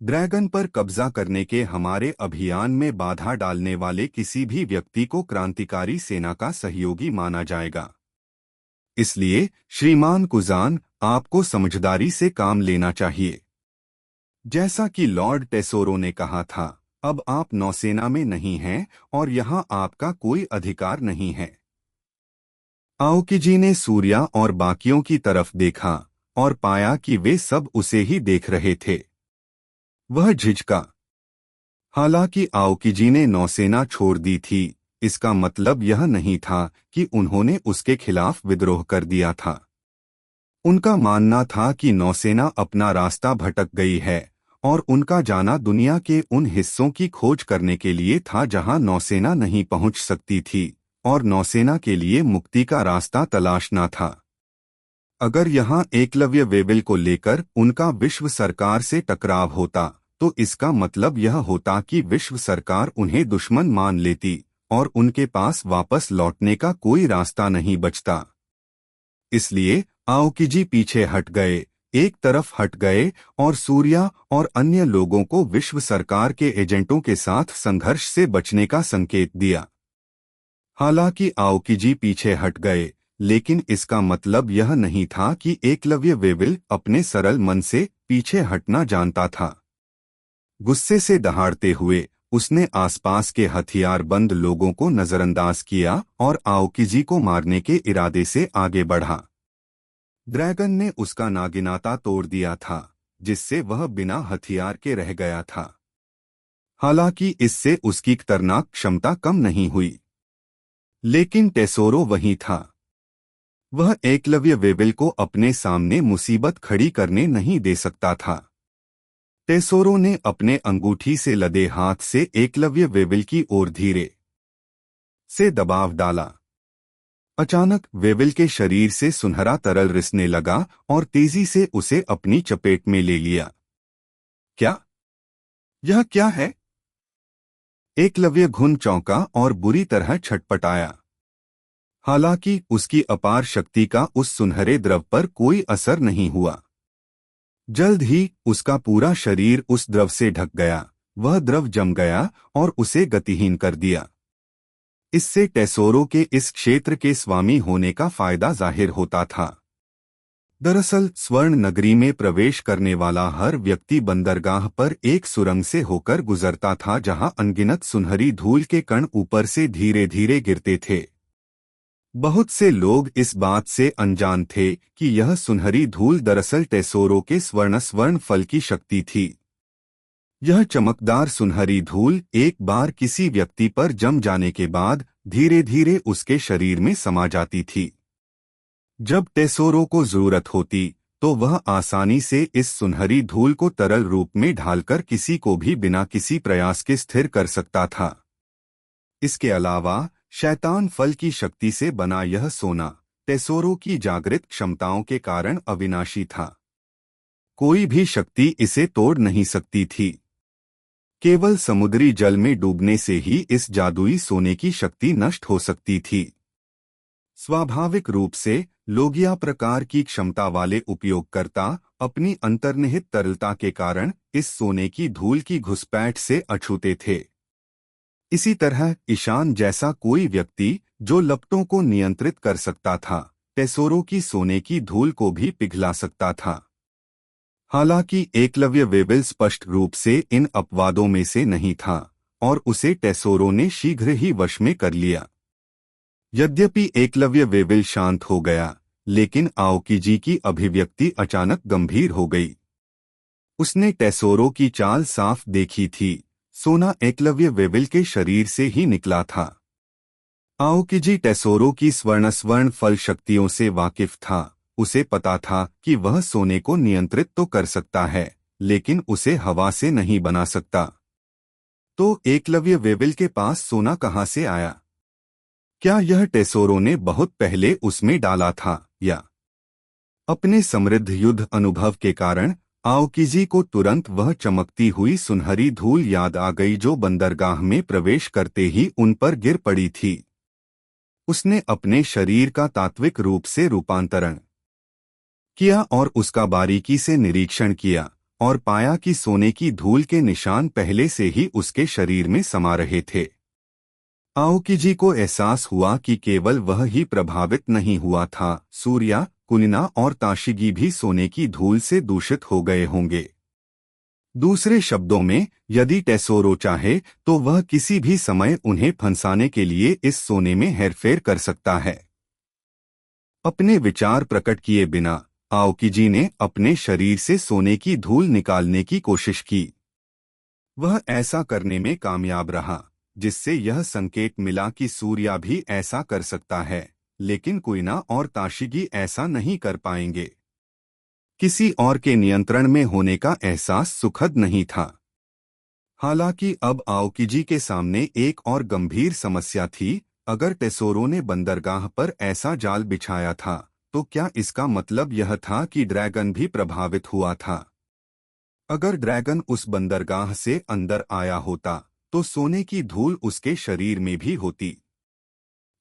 ड्रैगन पर कब्जा करने के हमारे अभियान में बाधा डालने वाले किसी भी व्यक्ति को क्रांतिकारी सेना का सहयोगी माना जाएगा। इसलिए श्रीमान कुजान, आपको समझदारी से काम लेना चाहिए। जैसा कि लॉर्ड टेसोरो ने कहा था, अब आप नौसेना में नहीं हैं और यहां आपका कोई अधिकार नहीं है। आओकीजी ने सूर्या और बाकियों की तरफ देखा और पाया कि वे सब उसे ही देख रहे थे। वह झिझका। हालांकि आओकीजी ने नौसेना छोड़ दी थी, इसका मतलब यह नहीं था कि उन्होंने उसके खिलाफ विद्रोह कर दिया था। उनका मानना था कि नौसेना अपना रास्ता भटक गई है और उनका जाना दुनिया के उन हिस्सों की खोज करने के लिए था जहां नौसेना नहीं पहुंच सकती थी और नौसेना के लिए मुक्ति का रास्ता तलाशना था। अगर यहां एकलव्य वेविल को लेकर उनका विश्व सरकार से टकराव होता तो इसका मतलब यह होता कि विश्व सरकार उन्हें दुश्मन मान लेती और उनके पास वापस लौटने का कोई रास्ता नहीं बचता। इसलिए आओकीजी पीछे हट गए, एक तरफ हट गए और सूर्या और अन्य लोगों को विश्व सरकार के एजेंटों के साथ संघर्ष से बचने का संकेत दिया। हालांकि आओकीजी पीछे हट गए, लेकिन इसका मतलब यह नहीं था कि एकलव्य वेविल अपने सरल मन से पीछे हटना जानता था। गुस्से से दहाड़ते हुए उसने आसपास के हथियारबंद लोगों को नजरअंदाज किया और आओकीजी को मारने के इरादे से आगे बढ़ा। ड्रैगन ने उसका नागिनाता तोड़ दिया था, जिससे वह बिना हथियार के रह गया था। हालांकि इससे उसकी खतरनाक क्षमता कम नहीं हुई, लेकिन टेसोरो वही था। वह एकलव्य वेविल को अपने सामने मुसीबत खड़ी करने नहीं दे सकता था। टेसोरो ने अपने अंगूठी से लदे हाथ से एकलव्य वेविल की ओर धीरे से दबाव डाला। अचानक वेविल के शरीर से सुनहरा तरल रिसने लगा और तेजी से उसे अपनी चपेट में ले लिया। क्या? यह क्या है? एकलव्य घुन चौंका और बुरी तरह छटपटाया। हालांकि उसकी अपार शक्ति का उस सुनहरे द्रव पर कोई असर नहीं हुआ। जल्द ही उसका पूरा शरीर उस द्रव से ढक गया। वह द्रव जम गया और उसे गतिहीन कर दिया। इससे टेसोरो के इस क्षेत्र के स्वामी होने का फायदा जाहिर होता था। दरअसल स्वर्ण नगरी में प्रवेश करने वाला हर व्यक्ति बंदरगाह पर एक सुरंग से होकर गुजरता था जहां अनगिनत सुनहरी धूल के कण ऊपर से धीरे धीरे गिरते थे। बहुत से लोग इस बात से अनजान थे कि यह सुनहरी धूल दरअसल टेसोरो के स्वर्ण फल की शक्ति थी। यह चमकदार सुनहरी धूल एक बार किसी व्यक्ति पर जम जाने के बाद धीरे धीरे उसके शरीर में समा जाती थी। जब टेसोरो को जरूरत होती तो वह आसानी से इस सुनहरी धूल को तरल रूप में ढालकर किसी को भी बिना किसी प्रयास के स्थिर कर सकता था। इसके अलावा शैतान फल की शक्ति से बना यह सोना टेसोरो की जागृत क्षमताओं के कारण अविनाशी था। कोई भी शक्ति इसे तोड़ नहीं सकती थी। केवल समुद्री जल में डूबने से ही इस जादुई सोने की शक्ति नष्ट हो सकती थी। स्वाभाविक रूप से लोगिया प्रकार की क्षमता वाले उपयोगकर्ता अपनी अंतर्निहित तरलता के कारण इस सोने की धूल की घुसपैठ से अछूते थे। इसी तरह ईशान जैसा कोई व्यक्ति जो लपटों को नियंत्रित कर सकता था, टेसोरो की सोने की धूल को भी पिघला सकता था। हालांकि एकलव्य वेविल स्पष्ट रूप से इन अपवादों में से नहीं था और उसे टेसोरो ने शीघ्र ही वश में कर लिया। यद्यपि एकलव्य वेविल शांत हो गया, लेकिन आओकीजी की अभिव्यक्ति अचानक गंभीर हो गई। उसने टेसोरो की चाल साफ देखी थी। सोना एकलव्य वेविल के शरीर से ही निकला था। आओकीजी टेसोरो की स्वर्ण फल शक्तियों से वाकिफ था। उसे पता था कि वह सोने को नियंत्रित तो कर सकता है, लेकिन उसे हवा से नहीं बना सकता। तो एकलव्य वेविल के पास सोना कहाँ से आया? क्या यह टेसोरो ने बहुत पहले उसमें डाला था, या अपने समृद्ध युद्ध अनुभव के कारण आओकीजी को तुरंत वह चमकती हुई सुनहरी धूल याद आ गई जो बंदरगाह में प्रवेश करते ही उन पर गिर पड़ी थी। उसने अपने शरीर का तात्विक रूप से रूपांतरण किया और उसका बारीकी से निरीक्षण किया और पाया कि सोने की धूल के निशान पहले से ही उसके शरीर में समा रहे थे। आओकीजी को एहसास हुआ कि केवल वह ही प्रभावित नहीं हुआ था, सूर्या, कुनिना और ताशिगी भी सोने की धूल से दूषित हो गए होंगे। दूसरे शब्दों में, यदि टेसोरो चाहे तो वह किसी भी समय उन्हें फंसाने के लिए इस सोने में हेरफेर कर सकता है। अपने विचार प्रकट किए बिना आओकीजी ने अपने शरीर से सोने की धूल निकालने की कोशिश की। वह ऐसा करने में कामयाब रहा, जिससे यह संकेत मिला कि सूर्या भी ऐसा कर सकता है, लेकिन कुइना और ताशिगी ऐसा नहीं कर पाएंगे। किसी और के नियंत्रण में होने का एहसास सुखद नहीं था। हालांकि अब आओकीजी के सामने एक और गंभीर समस्या थी। अगर टेसोरो ने बंदरगाह पर ऐसा जाल बिछाया था, तो क्या इसका मतलब यह था कि ड्रैगन भी प्रभावित हुआ था? अगर ड्रैगन उस बंदरगाह से अंदर आया होता, तो सोने की धूल उसके शरीर में भी होती।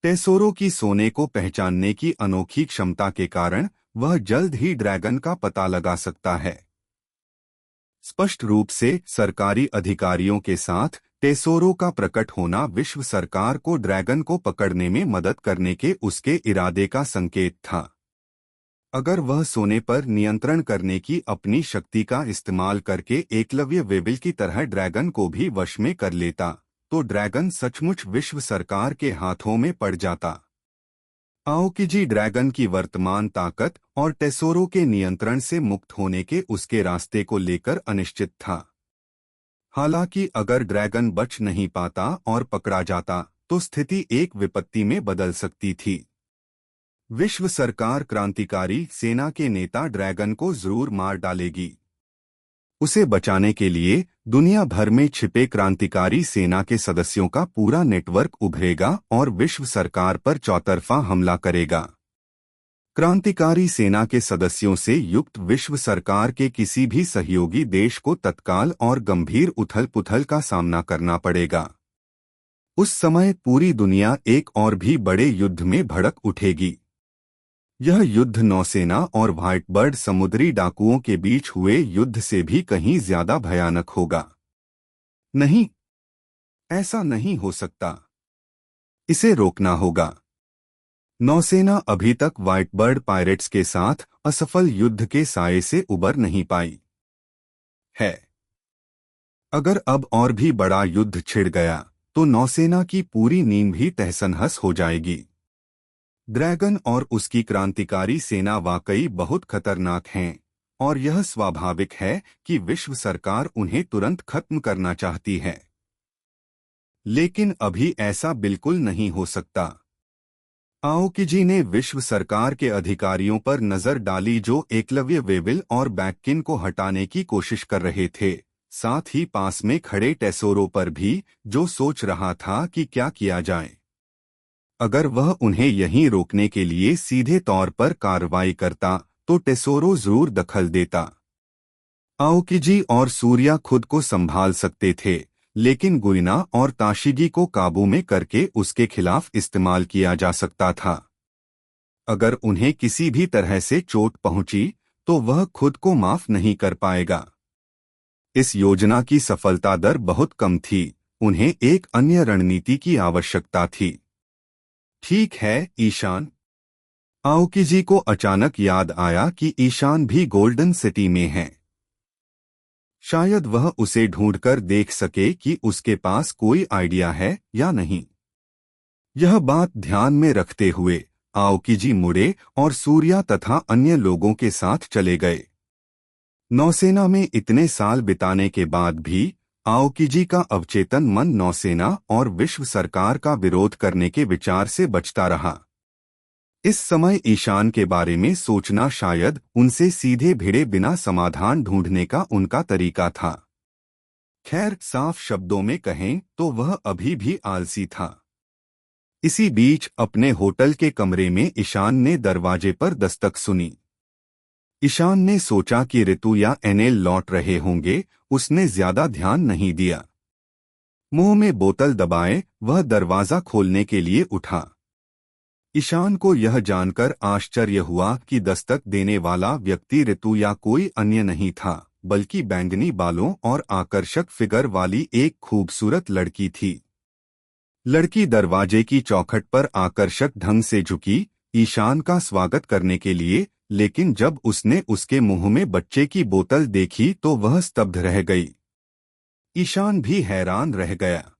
टेसोरो की सोने को पहचानने की अनोखी क्षमता के कारण वह जल्द ही ड्रैगन का पता लगा सकता है। स्पष्ट रूप से सरकारी अधिकारियों के साथ टेसोरो का प्रकट होना विश्व सरकार को ड्रैगन को पकड़ने में मदद करने के उसके इरादे का संकेत था। अगर वह सोने पर नियंत्रण करने की अपनी शक्ति का इस्तेमाल करके एकलव्य वेविल की तरह ड्रैगन को भी वश में कर लेता, तो ड्रैगन सचमुच विश्व सरकार के हाथों में पड़ जाता। आओकीजी ड्रैगन की वर्तमान ताकत और टेसोरो के नियंत्रण से मुक्त होने के उसके रास्ते को लेकर अनिश्चित था। हालांकि अगर ड्रैगन बच नहीं पाता और पकड़ा जाता, तो स्थिति एक विपत्ति में बदल सकती थी। विश्व सरकार क्रांतिकारी सेना के नेता ड्रैगन को जरूर मार डालेगी। उसे बचाने के लिए दुनिया भर में छिपे क्रांतिकारी सेना के सदस्यों का पूरा नेटवर्क उभरेगा और विश्व सरकार पर चौतरफा हमला करेगा। क्रांतिकारी सेना के सदस्यों से युक्त विश्व सरकार के किसी भी सहयोगी देश को तत्काल और गंभीर उथल-पुथल का सामना करना पड़ेगा। उस समय पूरी दुनिया एक और भी बड़े युद्ध में भड़क उठेगी। यह युद्ध नौसेना और व्हाइटबर्ड समुद्री डाकुओं के बीच हुए युद्ध से भी कहीं ज्यादा भयानक होगा। नहीं, ऐसा नहीं हो सकता। इसे रोकना होगा। नौसेना अभी तक व्हाइटबर्ड पायरेट्स के साथ असफल युद्ध के साये से उबर नहीं पाई है। अगर अब और भी बड़ा युद्ध छिड़ गया, तो नौसेना की पूरी नींद भी तहस-नहस हो जाएगी। ड्रैगन और उसकी क्रांतिकारी सेना वाकई बहुत खतरनाक हैं, और यह स्वाभाविक है कि विश्व सरकार उन्हें तुरंत खत्म करना चाहती है। लेकिन अभी ऐसा बिल्कुल नहीं हो सकता। आओकी ने विश्व सरकार के अधिकारियों पर नजर डाली जो एकलव्य वेविल और बैककिन को हटाने की कोशिश कर रहे थे, साथ ही पास में खड़े टेसोरो पर भी, जो सोच रहा था कि क्या किया जाए। अगर वह उन्हें यहीं रोकने के लिए सीधे तौर पर कार्रवाई करता तो टेसोरो जरूर दखल देता। आओकी और सूर्या खुद को संभाल सकते थे, लेकिन गुइना और ताशिगी को काबू में करके उसके खिलाफ इस्तेमाल किया जा सकता था। अगर उन्हें किसी भी तरह से चोट पहुंची तो वह खुद को माफ नहीं कर पाएगा। इस योजना की सफलता दर बहुत कम थी, उन्हें एक अन्य रणनीति की आवश्यकता थी। ठीक है, ईशान। आओकी को अचानक याद आया कि ईशान भी गोल्डन सिटी में है। शायद वह उसे ढूंढकर देख सके कि उसके पास कोई आइडिया है या नहीं। यह बात ध्यान में रखते हुए आओकी मुड़े और सूर्या तथा अन्य लोगों के साथ चले गए। नौसेना में इतने साल बिताने के बाद भी आओकी का अवचेतन मन नौसेना और विश्व सरकार का विरोध करने के विचार से बचता रहा। इस समय ईशान के बारे में सोचना शायद उनसे सीधे भिड़े बिना समाधान ढूंढने का उनका तरीका था। खैर, साफ शब्दों में कहें तो वह अभी भी आलसी था। इसी बीच अपने होटल के कमरे में ईशान ने दरवाजे पर दस्तक सुनी। ईशान ने सोचा कि ऋतु या एनेल लौट रहे होंगे, उसने ज्यादा ध्यान नहीं दिया। मुंह में बोतल दबाए वह दरवाजा खोलने के लिए उठा। ईशान को यह जानकर आश्चर्य हुआ कि दस्तक देने वाला व्यक्ति ऋतु या कोई अन्य नहीं था, बल्कि बैंगनी बालों और आकर्षक फिगर वाली एक खूबसूरत लड़की थी। लड़की दरवाजे की चौखट पर आकर्षक ढंग से झुकी ईशान का स्वागत करने के लिए, लेकिन जब उसने उसके मुंह में बच्चे की बोतल देखी तो वह स्तब्ध रह गई। ईशान भी हैरान रह गया।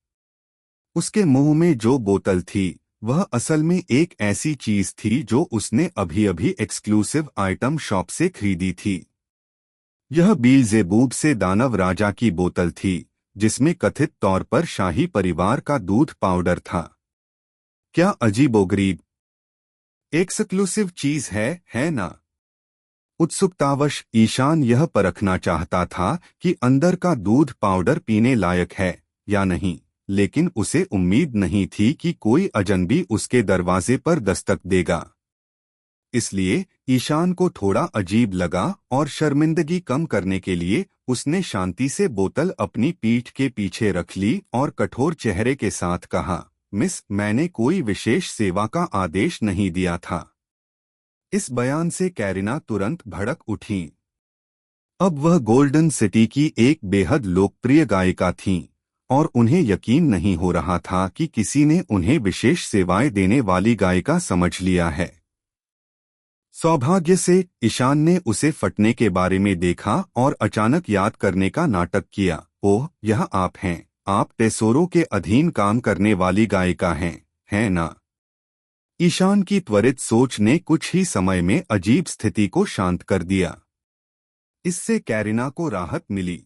उसके मुंह में जो बोतल थी वह असल में एक ऐसी चीज थी जो उसने अभी अभी एक्सक्लूसिव आइटम शॉप से खरीदी थी। यह बीलज़ेबूब से दानव राजा की बोतल थी, जिसमें कथित तौर पर शाही परिवार का दूध पाउडर था। क्या अजीबोगरीब एक्सक्लूसिव चीज है ना? उत्सुकतावश ईशान यह परखना चाहता था कि अंदर का दूध पाउडर पीने लायक है या नहीं, लेकिन उसे उम्मीद नहीं थी कि कोई अजनबी उसके दरवाजे पर दस्तक देगा। इसलिए ईशान को थोड़ा अजीब लगा और शर्मिंदगी कम करने के लिए उसने शांति से बोतल अपनी पीठ के पीछे रख ली और कठोर चेहरे के साथ कहा, मिस, मैंने कोई विशेष सेवा का आदेश नहीं दिया था। इस बयान से कैरिना तुरंत भड़क उठी। अब वह गोल्डन सिटी की एक बेहद लोकप्रिय गायिका थीं और उन्हें यकीन नहीं हो रहा था कि किसी ने उन्हें विशेष सेवाएं देने वाली गायिका समझ लिया है। सौभाग्य से ईशान ने उसे फटने के बारे में देखा और अचानक याद करने का नाटक किया। ओह, यह आप हैं। आप टेसोरो के अधीन काम करने वाली गायिका हैं ना? ईशान की त्वरित सोच ने कुछ ही समय में अजीब स्थिति को शांत कर दिया। इससे कैरिना को राहत मिली।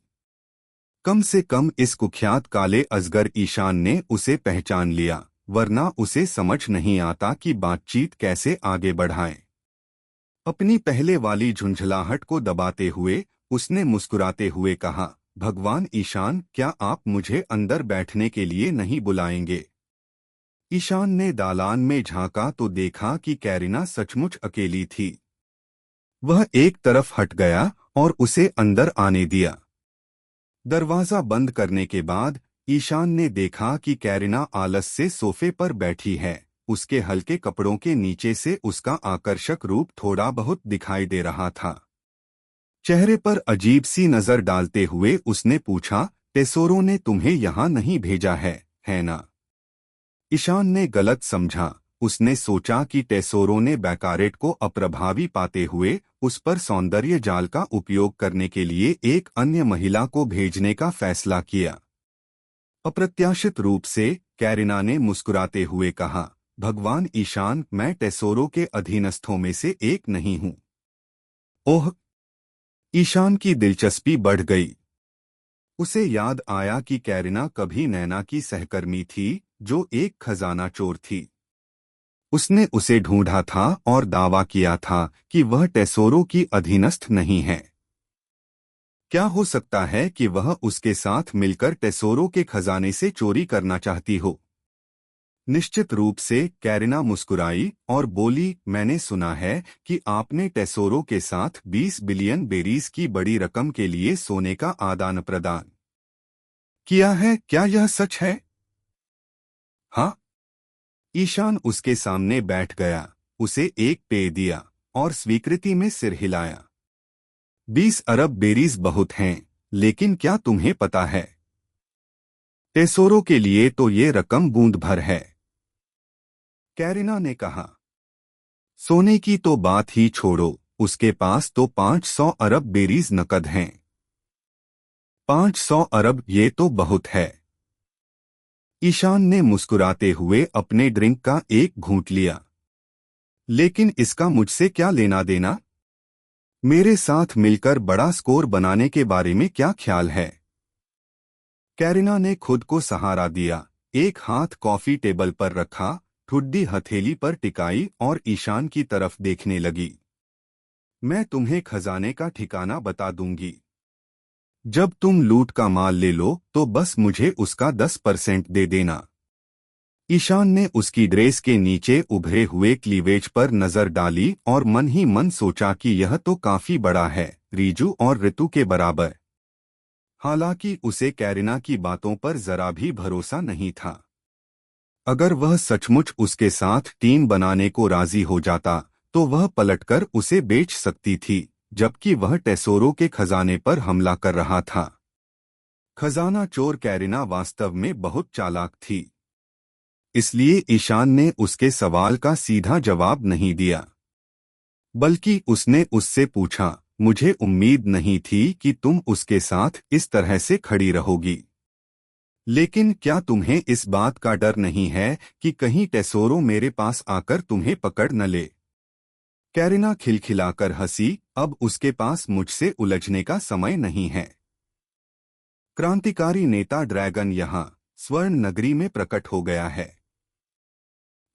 कम से कम इस कुख्यात काले अजगर ईशान ने उसे पहचान लिया, वरना उसे समझ नहीं आता कि बातचीत कैसे आगे बढ़ाएं। अपनी पहले वाली झुंझलाहट को दबाते हुए उसने मुस्कुराते हुए कहा, भगवान ईशान, क्या आप मुझे अंदर बैठने के लिए नहीं बुलाएंगे? ईशान ने दालान में झांका तो देखा कि कैरिना सचमुच अकेली थी। वह एक तरफ हट गया और उसे अंदर आने दिया। दरवाजा बंद करने के बाद ईशान ने देखा कि कैरिना आलस से सोफे पर बैठी है। उसके हल्के कपड़ों के नीचे से उसका आकर्षक रूप थोड़ा बहुत दिखाई दे रहा था। चेहरे पर अजीब सी नजर डालते हुए उसने पूछा, टेसोरो ने तुम्हें यहाँ नहीं भेजा है ना? ईशान ने गलत समझा। उसने सोचा कि टेसोरो ने बैकारेट को अप्रभावी पाते हुए उस पर सौंदर्य जाल का उपयोग करने के लिए एक अन्य महिला को भेजने का फैसला किया। अप्रत्याशित रूप से कैरिना ने मुस्कुराते हुए कहा, भगवान ईशान, मैं टेसोरो के अधीनस्थों में से एक नहीं हूं। ओह! ईशान की दिलचस्पी बढ़ गई। उसे याद आया कि कैरिना कभी नैना की सहकर्मी थी, जो एक खजाना चोर थी। उसने उसे ढूंढा था और दावा किया था कि वह टेसोरो की अधीनस्थ नहीं है। क्या हो सकता है कि वह उसके साथ मिलकर टेसोरो के खजाने से चोरी करना चाहती हो? निश्चित रूप से, कैरिना मुस्कुराई और बोली, मैंने सुना है कि आपने टेसोरो के साथ 20 बिलियन बेरीज की बड़ी रकम के लिए सोने का आदान प्रदान किया है, क्या यह सच है? हाँ। ईशान उसके सामने बैठ गया, उसे एक पेय दिया और स्वीकृति में सिर हिलाया। 20 अरब बेरीज बहुत हैं, लेकिन क्या तुम्हें पता है, टेसोरो के लिए तो ये रकम बूंद भर है। कैरिना ने कहा, सोने की तो बात ही छोड़ो, उसके पास तो 500 अरब बेरीज नकद हैं। 500 अरब, ये तो बहुत है। ईशान ने मुस्कुराते हुए अपने ड्रिंक का एक घूंट लिया। लेकिन इसका मुझसे क्या लेना देना? मेरे साथ मिलकर बड़ा स्कोर बनाने के बारे में क्या ख्याल है? कैरिना ने खुद को सहारा दिया, एक हाथ कॉफी टेबल पर रखा, ठुड्डी हथेली पर टिकाई और ईशान की तरफ देखने लगी। मैं तुम्हें खजाने का ठिकाना बता दूंगी। जब तुम लूट का माल ले लो तो बस मुझे उसका 10% दे देना। ईशान ने उसकी ड्रेस के नीचे उभरे हुए क्लीवेज पर नजर डाली और मन ही मन सोचा कि यह तो काफी बड़ा है, रीजू और ऋतु के बराबर। हालांकि उसे कैरिना की बातों पर जरा भी भरोसा नहीं था। अगर वह सचमुच उसके साथ टीम बनाने को राजी हो जाता तो वह पलटकर उसे बेच सकती थी, जबकि वह टेसोरो के खजाने पर हमला कर रहा था। खजाना चोर कैरिना वास्तव में बहुत चालाक थी, इसलिए ईशान ने उसके सवाल का सीधा जवाब नहीं दिया, बल्कि उसने उससे पूछा, मुझे उम्मीद नहीं थी कि तुम उसके साथ इस तरह से खड़ी रहोगी। लेकिन क्या तुम्हें इस बात का डर नहीं है कि कहीं टेसोरो मेरे पास आकर तुम्हें पकड़ न ले? कैरिना खिलखिलाकर हंसी, अब उसके पास मुझसे उलझने का समय नहीं है। क्रांतिकारी नेता ड्रैगन यहाँ स्वर्ण नगरी में प्रकट हो गया है।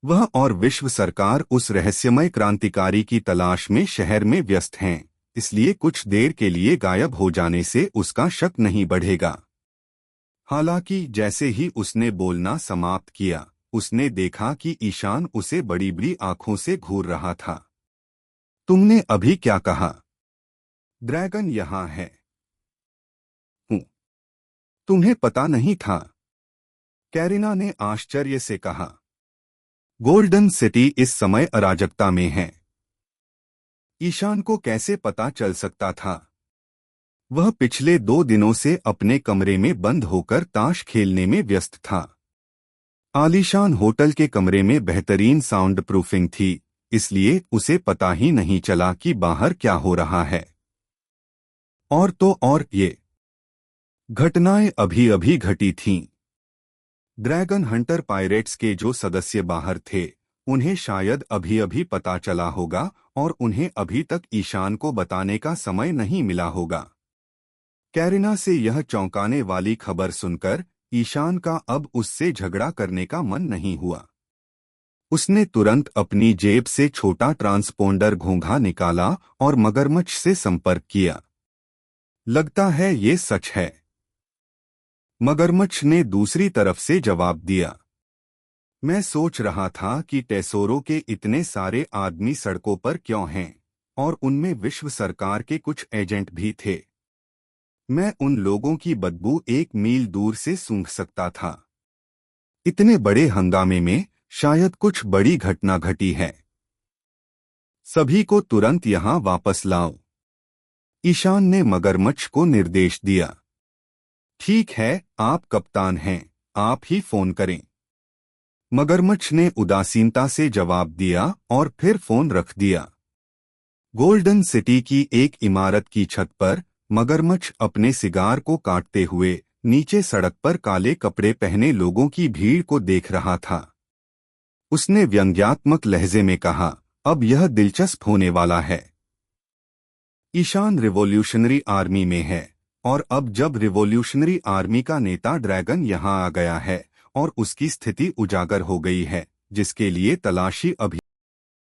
वह और विश्व सरकार उस रहस्यमय क्रांतिकारी की तलाश में शहर में व्यस्त हैं, इसलिए कुछ देर के लिए गायब हो जाने से उसका शक नहीं बढ़ेगा। हालांकि जैसे ही उसने बोलना समाप्त किया, उसने देखा कि ईशान उसे बड़ी बड़ी आंखों से घूर रहा था। तुमने अभी क्या कहा? ड्रैगन यहाँ है। हूँ। तुम्हें पता नहीं था? कैरिना ने आश्चर्य से कहा। गोल्डन सिटी इस समय अराजकता में है। ईशान को कैसे पता चल सकता था? वह पिछले 2 दिनों से अपने कमरे में बंद होकर ताश खेलने में व्यस्त था। आलीशान होटल के कमरे में बेहतरीन साउंड प्रूफिंग थी, इसलिए उसे पता ही नहीं चला कि बाहर क्या हो रहा है। और तो और ये घटनाएं अभी अभी घटी थीं। ड्रैगन हंटर पायरेट्स के जो सदस्य बाहर थे, उन्हें शायद अभी अभी पता चला होगा और उन्हें अभी तक ईशान को बताने का समय नहीं मिला होगा। कैरिना से यह चौंकाने वाली खबर सुनकर ईशान का अब उससे झगड़ा करने का मन नहीं हुआ। उसने तुरंत अपनी जेब से छोटा ट्रांसपोंडर घोंघा निकाला और मगरमच्छ से संपर्क किया। लगता है ये सच है, मगरमच्छ ने दूसरी तरफ से जवाब दिया। मैं सोच रहा था कि टेसोरो के इतने सारे आदमी सड़कों पर क्यों हैं, और उनमें विश्व सरकार के कुछ एजेंट भी थे। मैं उन लोगों की बदबू 1 मील दूर से सूंघ सकता था। इतने बड़े हंगामे में शायद कुछ बड़ी घटना घटी है। सभी को तुरंत यहां वापस लाओ। ईशान ने मगरमच्छ को निर्देश दिया। ठीक है, आप कप्तान हैं, आप ही फोन करें। मगरमच्छ ने उदासीनता से जवाब दिया और फिर फोन रख दिया। गोल्डन सिटी की एक इमारत की छत पर मगरमच्छ अपने सिगार को काटते हुए नीचे सड़क पर काले कपड़े पहने लोगों की भीड़ को देख रहा था। उसने व्यंग्यात्मक लहजे में कहा, अब यह दिलचस्प होने वाला है। ईशान रिवॉल्यूशनरी आर्मी में है, और अब जब रिवॉल्यूशनरी आर्मी का नेता ड्रैगन यहां आ गया है और उसकी स्थिति उजागर हो गई है, जिसके लिए तलाशी अभी